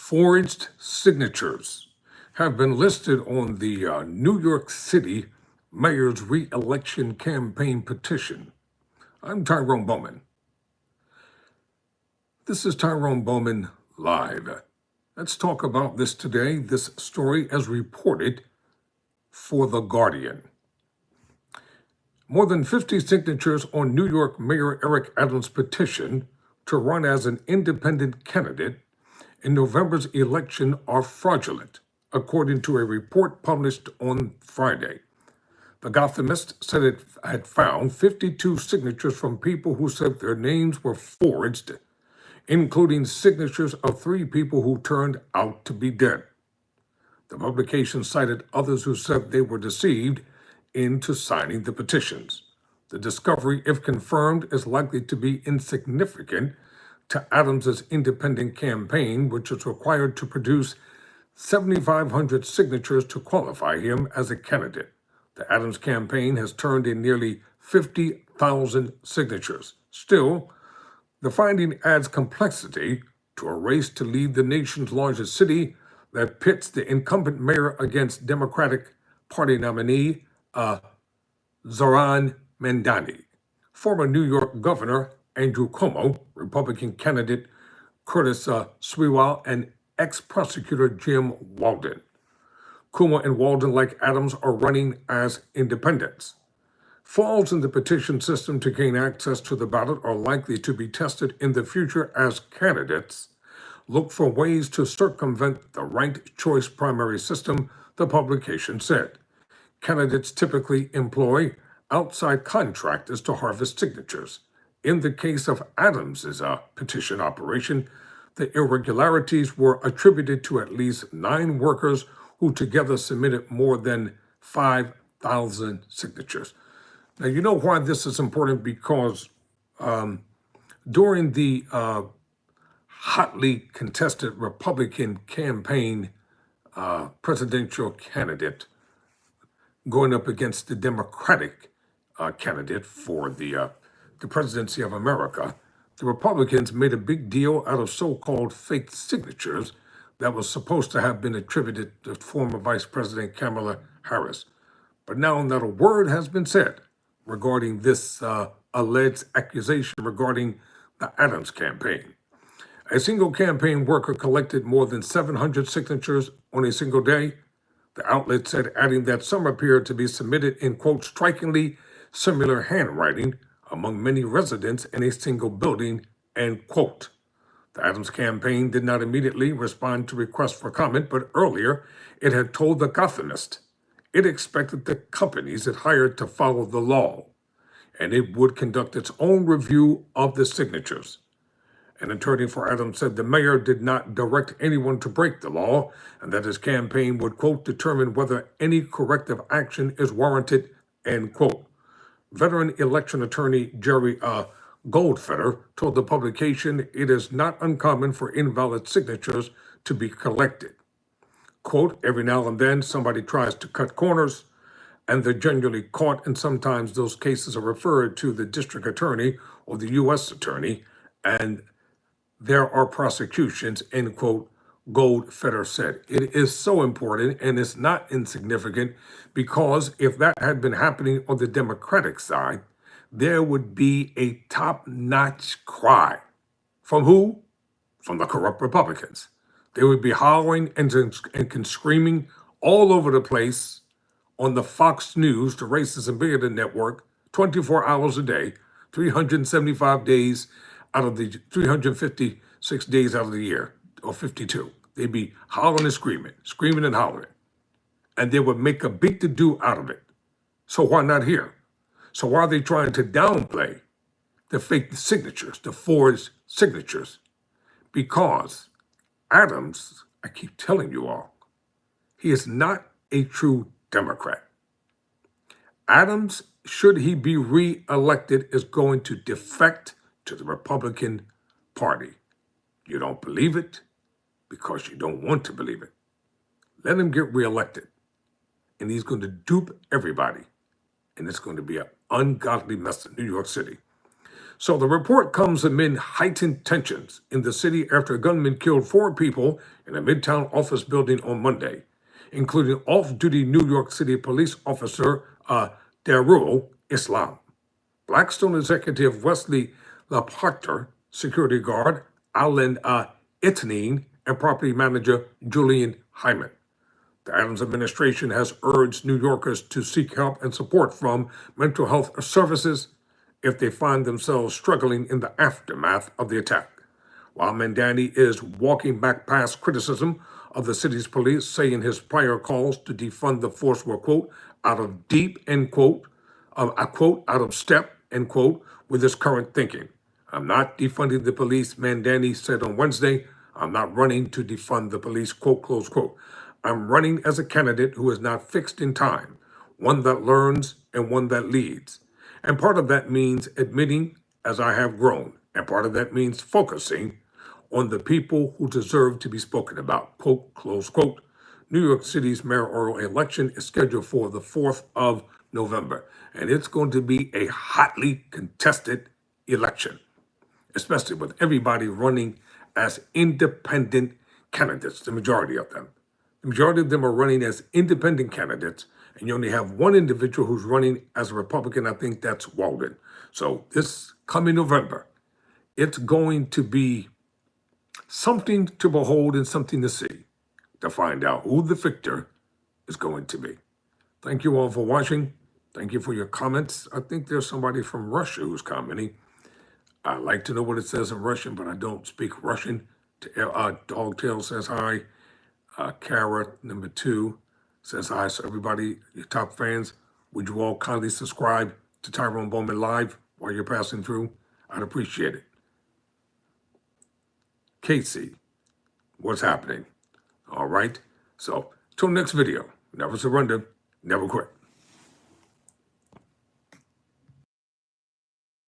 Forged signatures have been listed on the New York City mayor's re-election campaign petition. I'm Tyrone Bowman. This is Tyrone Bowman Live. Let's talk about this today, this story as reported for The Guardian. More than 50 signatures on New York Mayor Eric Adams' petition to run as an independent candidate in November's election are fraudulent, according to a report published on Friday. The Gothamist said it had found 52 signatures from people who said their names were forged, including signatures of 3 people who turned out to be dead. The publication cited others who said they were deceived into signing the petitions. The discovery, if confirmed, is likely to be insignificant to Adams's independent campaign, which is required to produce 7,500 signatures to qualify him as a candidate. The Adams campaign has turned in nearly 50,000 signatures. Still, the finding adds complexity to a race to lead the nation's largest city that pits the incumbent mayor against Democratic Party nominee Zohran Mamdani, former New York Governor Andrew Cuomo, Republican candidate Curtis Sewell, and ex-prosecutor Jim Walden. Cuomo and Walden, like Adams, are running as independents. Flaws in the petition system to gain access to the ballot are likely to be tested in the future as candidates look for ways to circumvent the ranked choice primary system, the publication said. Candidates typically employ outside contractors to harvest signatures. In the case of Adams's petition operation, the irregularities were attributed to at least 9 workers who together submitted more than 5,000 signatures. Now, you know why this is important, because during the hotly contested Republican campaign presidential candidate going up against the Democratic candidate for the presidency of America, the Republicans made a big deal out of so-called fake signatures that was supposed to have been attributed to former Vice President Kamala Harris. But now not a word has been said regarding this alleged accusation regarding the Adams campaign. A single campaign worker collected more than 700 signatures on a single day, the outlet said, adding that some appeared to be submitted in, quote, strikingly similar handwriting among many residents in a single building, end quote. The Adams campaign did not immediately respond to requests for comment, but earlier it had told the Gothamist it expected the companies it hired to follow the law, and it would conduct its own review of the signatures. An attorney for Adams said the mayor did not direct anyone to break the law, and that his campaign would, quote, determine whether any corrective action is warranted, end quote. Veteran election attorney Jerry Goldfeder told the publication it is not uncommon for invalid signatures to be collected. Quote, every now and then somebody tries to cut corners, and they're generally caught, and sometimes those cases are referred to the district attorney or the U.S. attorney, and there are prosecutions, end quote, Goldfeder said. It is so important, and it's not insignificant, because if that had been happening on the Democratic side, there would be a top-notch cry. From who? From the corrupt Republicans. They would be hollering and screaming all over the place on the Fox News, the Racism Bigoted Network, 24 hours a day, 375 days out of the 356 days out of the year, or 52. They'd be hollering and screaming and hollering. And they would make a big to-do out of it. So why not here? So why are they trying to downplay the fake signatures, the forged signatures? Because Adams, I keep telling you all, he is not a true Democrat. Adams, should he be re-elected, is going to defect to the Republican Party. You don't believe it because you don't want to believe it. Let him get re-elected, and he's going to dupe everybody, and it's going to be an ungodly mess in New York City. So the report comes amid heightened tensions in the city after a gunman killed 4 people in a Midtown office building on Monday, including off-duty New York City police officer Darul Islam. Blackstone executive Wesley Laporter, security guard Alan Itneen, and property manager Julian Hyman. The Adams administration has urged New Yorkers to seek help and support from mental health services if they find themselves struggling in the aftermath of the attack. While Mandani is walking back past criticism of the city's police, saying his prior calls to defund the force were, quote, out of deep, end quote, quote, out of step, end quote, with his current thinking. I'm not defunding the police, Mandani said on Wednesday. I'm not running to defund the police, quote, close quote. I'm running as a candidate who is not fixed in time, one that learns and one that leads. And part of that means admitting as I have grown, and part of that means focusing on the people who deserve to be spoken about, quote, close quote. New York City's mayoral election is scheduled for the 4th of November, and it's going to be a hotly contested election, especially with everybody running as independent candidates, the majority of them. The majority of them are running as independent candidates, and you only have one individual who's running as a Republican. I think that's Walden. So this coming November, it's going to be something to behold and something to see to find out who the victor is going to be. Thank you all for watching. Thank you for your comments. I think there's somebody from Russia who's commenting. I like to know what it says in Russian, but I don't speak Russian. Dogtail says hi. Kara, number 2, says hi. So everybody, your top fans, would you all kindly subscribe to Tyrone Bowman Live while you're passing through? I'd appreciate it. Casey, what's happening? All right. So till next video, never surrender, never quit.